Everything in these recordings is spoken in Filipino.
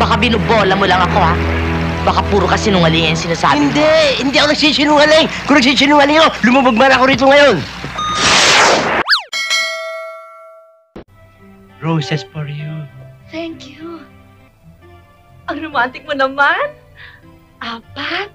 Baka binubola mo lang ako, ha? Baka puro ka sinungaling yung sinasabi mo. Hindi ako nagsisinungaling. Kung nagsisinungaling ako, lumubog man ako rito ngayon. Roses for you. Thank you. Ang romantic mo naman. Apat.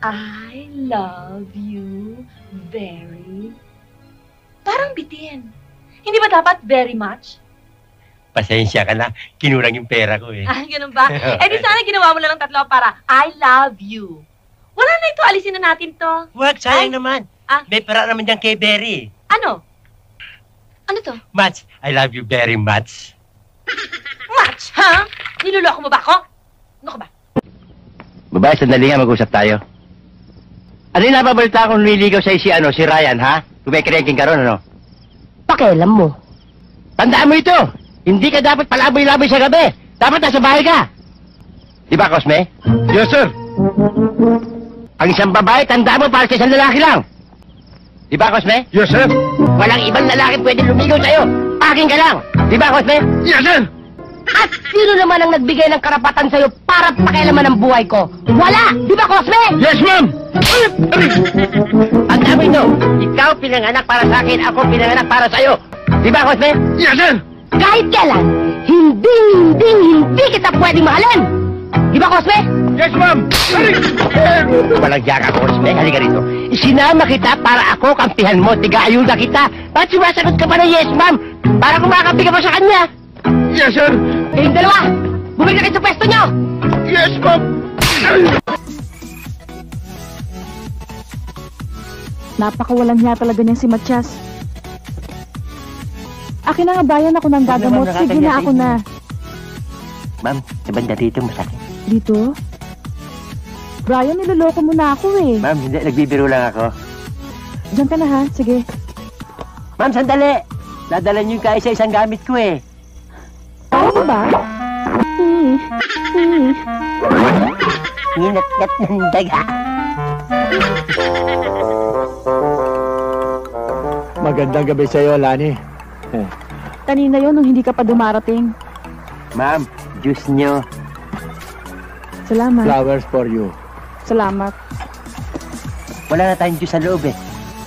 I love you very... Parang bitin. Hindi ba dapat very much? Pasensya ka na. Kinurang yung pera ko eh. Ah, ganun ba? Eh di sana ginawa mo lang ng tatlo para I love you. Wala na ito. Alisin na natin to. Wag, sayang naman. Ah. May pera naman dyan kay Berry. Ano? Ano to? Much. I love you very much. Much, ha? Niloloko mo ba ako? Ano ka ba? Babae, sandali nga mag-usap tayo. Ano yung nababalita kung nililigaw sa'yo si Ryan, ha? Kung may kireking ka ron, ano? Pakialam mo. Tandaan mo ito! Hindi ka dapat palaboy-laboy sa gabi! Dapat nasa bahay ka! Di ba, Cosme? Yes, sir. Ang isang babae, tandaan mo para sa isang lalaki lang! Di ba, Cosme? Yes, sir. Walang ibang lalaki pwede lumigaw sa'yo! Akin ka lang! Di ba, Cosme? Yes, sir. At sino naman ang nagbigay ng karapatan sa'yo para pakialaman ang buhay ko? Wala! Di ba, Cosme? Yes, ma'am. Ang dami ito! Ikaw pinanganak para sa akin, ako pinanganak para sa'yo! Di ba, Cosme? Yes, sir. Kahit kailan, hindi kita pwedeng mahalin! Di ba, Cosme? Yes, ma'am. Walang yaka, Cosme. Halika rito. Isinama kita para ako kampihan mo. Tiga-ayuda kita. Bakit sumasagot ka pa ng yes, ma'am? Para kumakampi ka pa sa kanya. Yes, sir. Kayong dalawa, bumalik na kayo sa pwesto nyo! Yes, ma'am. Napakawalang hiya talaga niya si Matias. Akin na nga, Brian, ako nang gagamot. Sige na, ako na. Ma'am, sa banda dito masakit. Dito? Brian, niloloko mo na ako eh. Ma'am, hindi. Nagbibiro lang ako. Diyan ka na ha, sige. Ma'am, sandali. Dadala niyo yung kaisa-isang gamit ko eh. Ano ba? Nginat-ngat ng daga. Magandang gabi sa'yo, Lani. Kanina yon nung hindi ka pa dumarating. Ma'am, juice niyo. Salamat. Flowers for you. Salamat. Wala na tayong juice sa loob eh.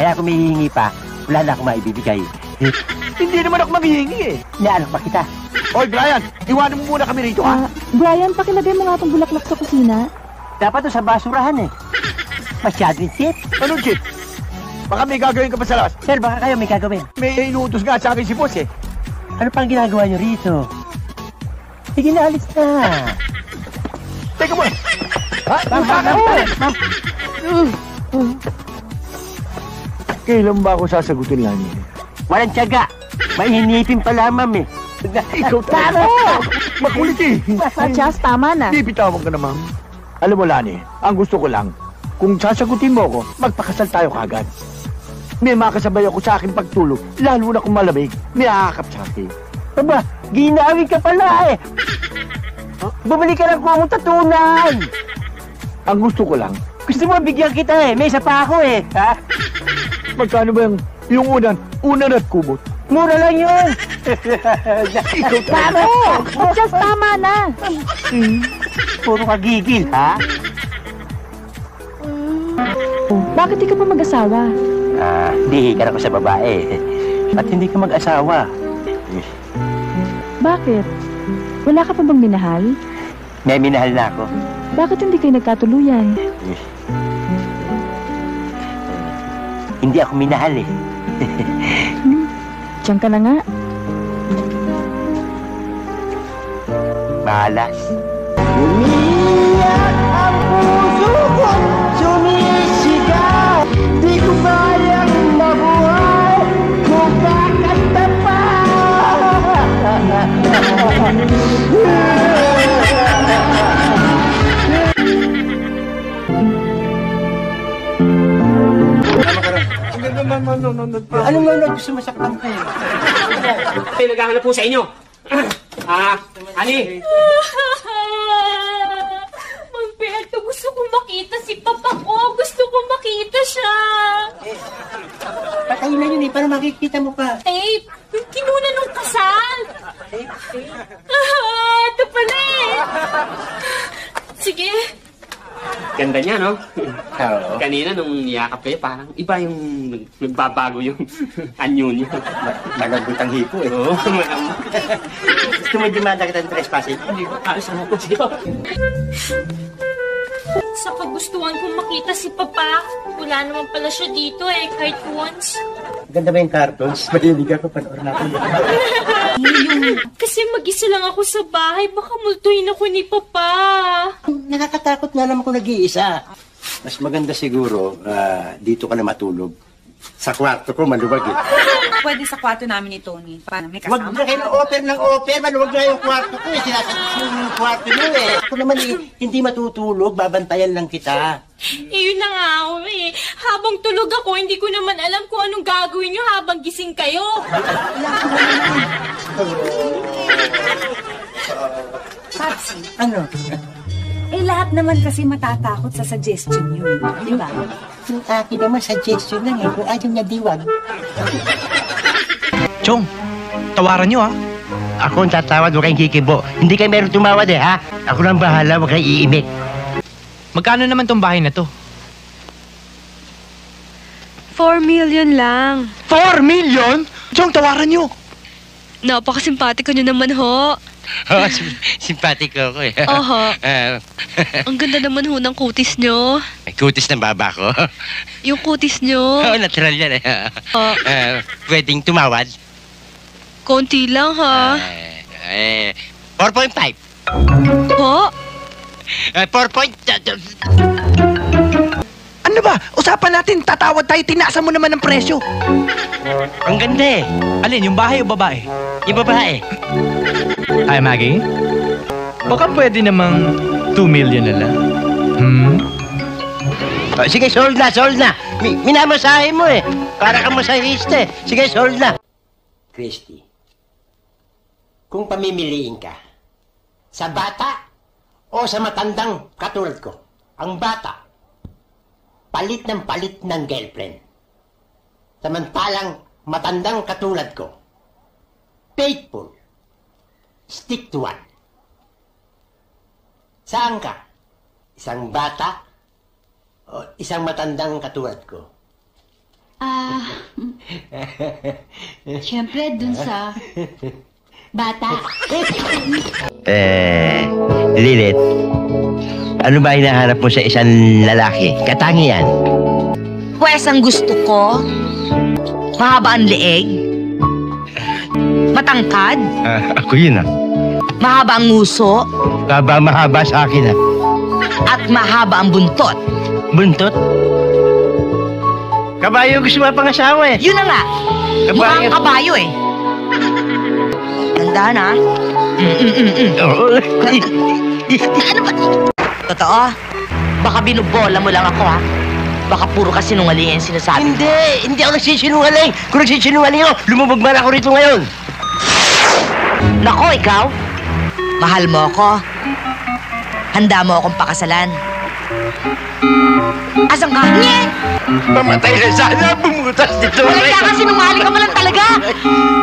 Kaya kung may hihingi pa, wala na akong maibibigay. Hindi naman ako manghihingi eh. Naalok pa kita. Hoy, Brian, iwanan mo muna kami rito, ha? Brian, pakilagay mo nga itong bulaklak sa kusina. Dapat to sa basurahan eh. Masyadong tip. Anong chip? Baka may gagawin ka pa sa labas. Sir, baka kayo may gagawin. May inuutos nga sa akin si boss eh. Ano pang ginagawa niyo rito? Sige na, alis na. Teka muna. Ha? Ma'am. Kailan ba ako sasagutin, Lani? Walang tiyaga. May hinipin pala, ma'am eh. Ikaw talaga. Makulit eh. Matias, tama na. Di bitawan ka na, ma'am. Alam mo, Lani, ang gusto ko lang, kung sasagutin mo ako, magpakasal tayo kagad. May makasabay ako sa akin pagtulog, lalo na kung malamig, may aakap sa akin. Aba, ginawin ka pala eh. Bumalik ka lang kung tatunay. Ang gusto ko lang, Gusto mo bigyan kita eh. May isa pa ako eh. Ha? magkano ba yung unan at kubot? Mura lang yun. Ikaw Tama! Matias, tama na. Puro ka gigil, ha? Bakit di ka pa mag-asawa? Hindi ka na ko sa babae. At hindi ka mag-asawa. Bakit? Wala ka pa bang minahal? May minahal na ako. Bakit hindi kayo nagkatuluyan? Hindi ako minahal eh. Diyan ka na nga. Malas. Umiyak ang puso ko, sumisigaw. Di ko bayang mabuhay kung kakanta pa. Ano mo na gusto masaktan ko? Naghahanap po sa inyo. Ani? Magberto, gusto ko makita si Papa ko. Gusto ko makita siya. Patayin na yun eh, para makikita mo pa. Eh, yung kinuna nung kasal. Ito pala eh. Sige. Ganda niya, no? Oo. Kanina nung niyakap kayo, parang iba yung nagbabago yung anyo niya. Malambot ang hipo eh. Oo, malambot. Gusto mo demanda kita ng trespassing? Hindi ko alis ang ako siya. Sa kagustuhan kong makita si Papa, wala naman pala siya dito eh, kahit once. Ganda ba yung cartoons? Mahilig ako, panoorin natin. Kasi mag-isa lang ako sa bahay, baka multuin ako ni Papa. Nakakatakot nga naman kung nag-iisa. Mas maganda siguro, dito ka na matulog. Sa kwarto ko, maluwag eh. Pwede sa kwarto namin ni Tony. Para may Huwag kasama. na kayo offer ng offer. Maluwag na yung kwarto ko eh. Sinasagot mo yung kwarto mo eh. Ako naman eh, hindi matutulog. Babantayan lang kita. Yun na nga ako eh. Habang tulog ako, hindi ko naman alam kung anong gagawin nyo habang gising kayo. Papsi, Ano? lahat naman kasi matatakot sa suggestion yun. Di ba? Yung akin naman, suggestion lang eh. Kung ayaw niya diwag. Chong, tawaran nyo ha. Ako ang tatawad, huwag kayong kikibo. Hindi kayo meron tumawad eh, ha? Ako lang bahala, huwag kayong iimik. Magkano naman tong bahay na to? 4 million lang. 4 million? Chong, tawaran nyo. Napakasimpatiko nyo naman ho. Oh, simpatiko ko eh. Oho. Ang ganda naman ho ng kutis nyo. May kutis ng baba ko. Yung kutis nyo. Oo, natural yan eh. Oh, Pwedeng tumawad? konti lang ha. 4.5. Ho? 4. Ano ba? Usapan natin, tatawad tayo, tinaasa mo naman ang presyo. Ang ganda eh. Alin, yung bahay o babae? Yung babae. Ay, Maggie? Baka pwede namang 2 million na lang. Oh, sige, sold na, sold na. Minamasahe mo eh. Para kang masahista eh. Sige, sold na. Christy, kung pamimiliin ka, sa bata o sa matandang katulad ko, ang bata, palit ng girlfriend. Samantalang matandang katulad ko, faithful, stick to one. Saan ka? Isang bata o isang matandang katulad ko? Siyempre, dun sa bata. Lilith, ano ba hinahanap mo sa isang lalaki? Katangian. Pwes ang gusto ko, mahaba ang leeg, matangkad, Ako yun ah. mahaba ang nguso, Mahaba sa akin ah. at mahaba ang buntot. Buntot? Kabayo gusto mo pang asawa eh. Yun na nga, mukhang kabayo eh. Tandaan ha. Oo. Ano ba? Totoo? Baka binubola mo lang ako ha. Baka puro ka sinungaling yung sinasabi mo. Hindi ako nagsisinungaling. Kung nagsisinungaling ako, lumubog man ako rito ngayon. Nako, ikaw? Mahal mo ako. Handa mo akong pakasalan. Asan ka? Nye! Mamatay na sana, bumutas dito. Wala ka kasi sinungaling ka pa lang talaga.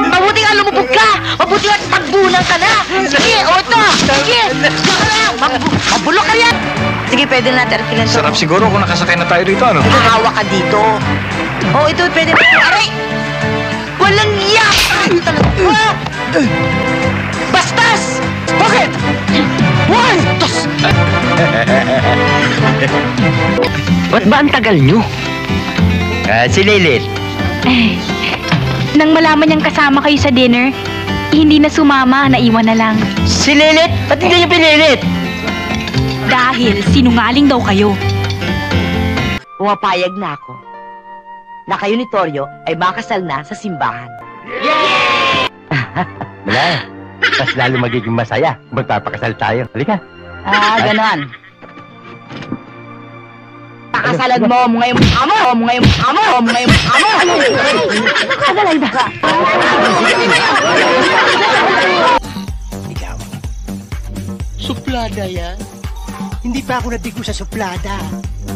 Mabuti nga lumubog ka. Mabuti nga tagbunan ka na. Sige, o ito. Sige, saka lang. Mabulok ka yan. Sige, pwede na natin arkilan to. Sarap siguro kung nakasakay na tayo dito, ano? Nahawa ka dito. Oh, ito pwede na. Aray! Walang yak! Talaga. Bastas! Bakit? Why? Tos! Ba't ba ang tagal nyo? Si Lilith. Nang malaman niyang kasama kayo sa dinner, hindi na sumama, naiwan na lang. Si Lilith? Ba't hindi nyo pinilit? Dahil sinungaling daw kayo. Pumapayag na ako na kayo ni Toryo ay makasal na sa simbahan. Wala. Mas lalo magiging masaya. Magpapakasal tayo. Halika. Ganon. Pakasalan mo ngayong amo! Ngayong amo! Ngayong amo! Nakagalay na ka! Ikaw. Suplada yan? Hindi pa ako nabigo sa suplada.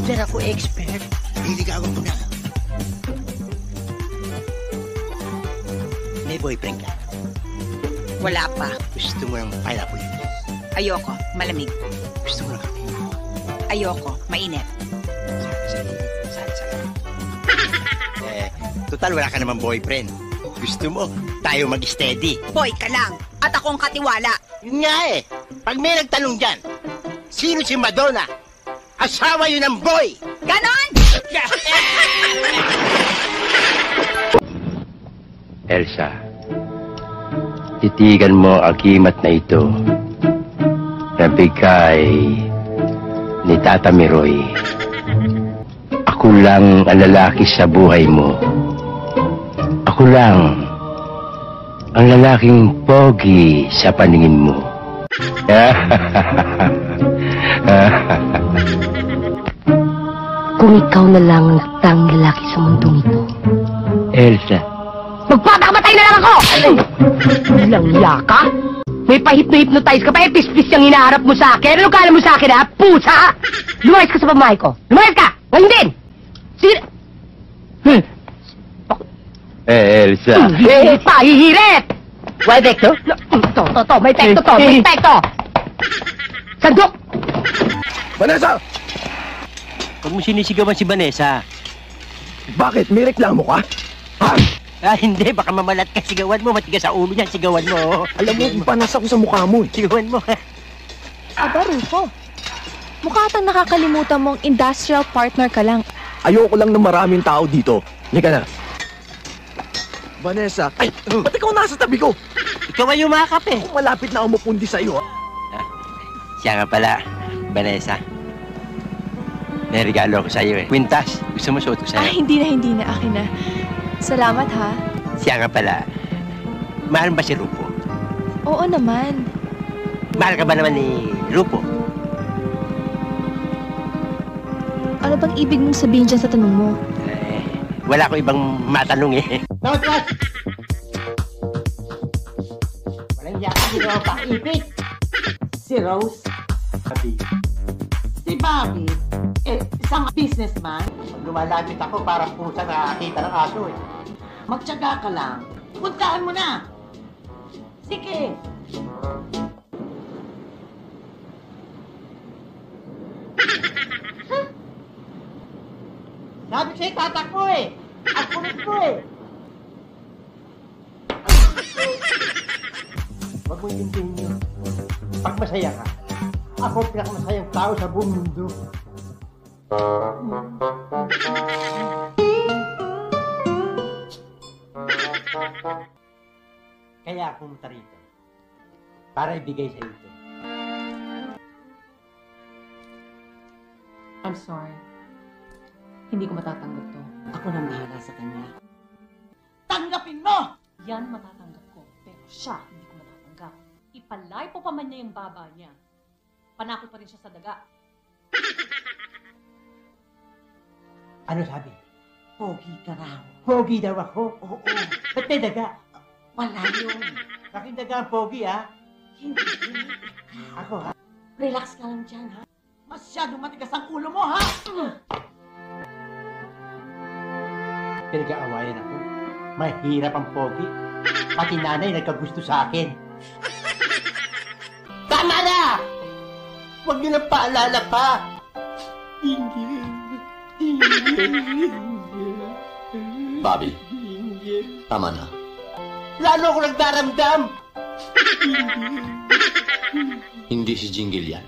Diyan ako expert. Liligawan ko na. May boyfriend ka? Wala pa. Gusto mo ng pineapple? Ayoko. Malamig. Gusto mo na kape? Ayoko. Mainit. Total, wala ka naman boyfriend. Gusto mo, tayo mag-steady. Boy ka lang. At akong katiwala. Yun nga eh. Pag may nagtanong dyan, sino si Madonna? Asawa yun ng boy! Ganon! Elsa, titigan mo ang kimat na ito na bigay ni Tata Miroy. Ako lang ang lalaki sa buhay mo. Ako lang ang lalaking pogi sa paningin mo. Kung ikaw na lang ang tanging lalaki sa mundong ito, Elsa, magpapakamatay na lang ako! Walang iya ka? May pahipno-hypnotize ka pa, pispis yung hinaharap mo sa akin. Ano kala mo sa akin, ha? Pusa! Lumayas ka sa pamahay ko. Lumayas ka! Ngayon din! Sige! Elsa. Pahihirit! Why, Vector? To. May pekto to. May pekto! Sandok! Vanessa! Huwag mo sinisigawan si Vanessa. Bakit? May reklamo ka? Ha? Hindi. Baka mamalat ka. Sigawan mo. Matigas sa ulo niyan. Sigawan mo. Alam mo, panas ako sa mukha mo. Sigawan mo. Aba, Rufo. Mukha tang nakakalimutan mong industrial partner ka lang. Ayoko lang ng maraming tao dito. Halika na. Vanessa, ay, ba't ikaw nasa tabi ko? Ikaw ay yumakap eh. Kung malapit na ako mapundi sa'yo, ha? Siya nga pala, Vanessa. May regalo ako sa'yo eh. Quintas, gusto mo suot ko sa'yo? Hindi na. Akin na. Salamat, ha? Siya nga pala, mahal ba si Rupo? Oo naman. Mahal ka ba naman ni Rupo? Ano bang ibig mong sabihin dyan sa tanong mo? Wala ko ibang matanong eh. Walang yakin, hindi naman pang-ipit. Si Rose? Si Bobby? Isang businessman? Lumalapit ako para pusa nakakita ng aso eh. Magtyaga ka lang. Puntaan mo na. Sige. Sabi sa'yo, tatakbo eh! Ang kulit ko eh! Huwag mo intindihin yun. Pag masaya ka, ako ang pinakamasayang tao sa buong mundo. Kaya ako pumunta rito. Para ibigay sa'yo ito. I'm sorry. Hindi ko matatanggap to. Ako nang bahala sa kanya. Tanggapin mo! Yan matatanggap ko, pero siya hindi ko matatanggap. Ipalay po pa man niya yung baba niya. Panakot pa rin siya sa daga. Ano sabi? Pogi ka raw. Pogi daw ako? Oo. Ba't may daga? Wala yun. Aking daga ang pogi ha? Hindi. Ako ha? Relax ka lang dyan, ha? Masyadong matigas ang ulo mo, ha? Pinag-aawayan ako. Mahirap ang pogi. Pati nanay nagkagusto sa akin. Tama na! Huwag niyo nang paalala pa. Bobby, tama na. Lalo ako nagdaramdam. Hindi si Jingle yan.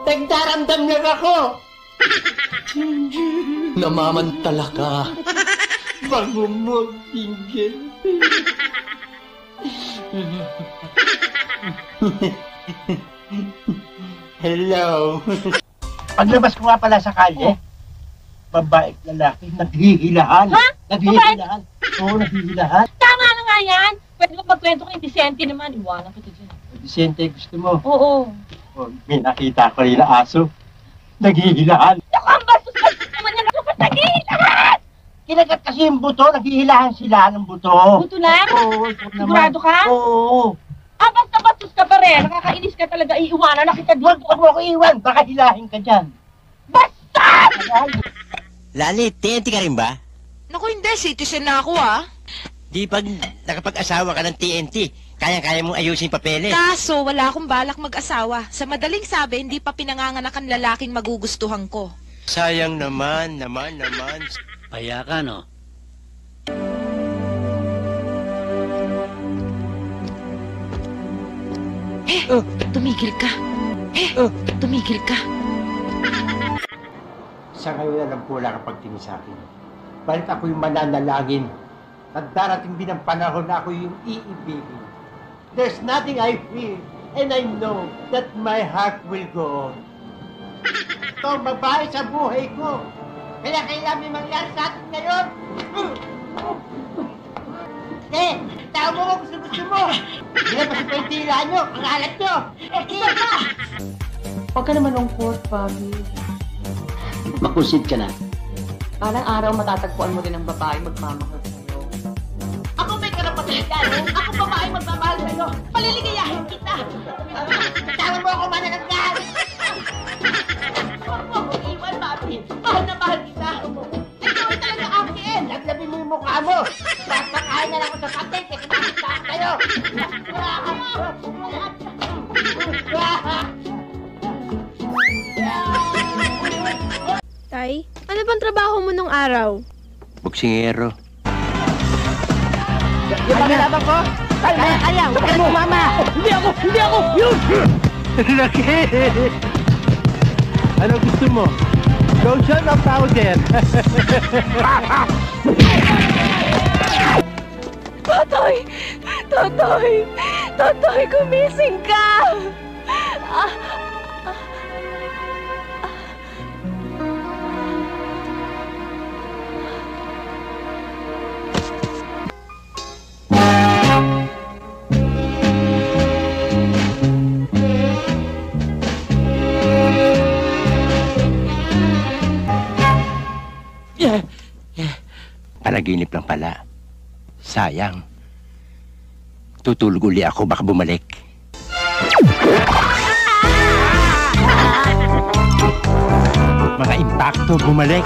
Nagdaramdam lang ako. Namamantala ka. Bango mo, Jingle. Hello. Paglabas ko nga pala sa kalye, babae at lalaki, naghihilahan. Ha? Naghihilahan. Oo, naghihilahan. Tama na nga yan! Pwede mo magkwento kay Vicente naman. Iwanan kita dyan. Vicente, gusto mo? Oo. Oh, may nakita ko rin na aso. Naghihilahan. Naku, ang bastos-bastos naman yan. Naku, ba't naghihilahan? Kinagat kasi yung buto, naghihilahan sila ng buto. Buto lang? Oo, Sigurado ka? Oo. Ah, basta-bastos ka pa rin. Nakakainis ka talaga. Iiwanan na kita dito. Huwag mo ako iwan, baka hilahin ka dyan. Basta! Lali, TNT ka rin ba? Naku, hindi. Citizen na ako, ah. Di pag nakapag-asawa ka ng TNT, Kaya mong ayusin papeles. Kaso, wala akong balak mag-asawa. Sa madaling sabi, hindi pa pinanganganak ang lalaking magugustuhan ko. Sayang naman. Paya ka, no? Tumigil ka. Tumigil ka. Sa ngayon alam ko wala kang pagtingin sa akin. Balik ako yung mananalangin. At darating din ang panahon na ako yung iibigin. There's nothing I feel, and I know that my heart will go on. Ito ang babae sa buhay ko. Kaya kailangan may mangyari sa atin ngayon. Tao mo kung gusto mo. Ginabas pa yung tila nyo, ang alat nyo. Isa ka! Huwag ka naman lungkot, Bobby. Makusid ka na. Balang araw matatagpuan mo rin ang babae magmamahal sa'yo. Ako may karapatan yan. Ako babae magmamahal sa'yo. Paliligayahin kita. Tawag mo ako manananggal. Huwag mo akong iwan, Bobby. Mahal na mahal kita. Ikaw ay talaga akin. Laglabi mo yung mukha mo. Papakain na lang ako sa patin kasi makita kayo. Tay, ano bang trabaho mo nung araw? Boksingero. Yung pagkalaban ko? Kaya! Huwag ka tumama! Hindi ako! Yun! Laki! Ano gusto mo? Lotion o powder? Totoy! Totoy! Totoy, gumising ka! Panaginip lang pala. Sayang. Tutulog uli ako, baka bumalik. Mga impacto bumalik.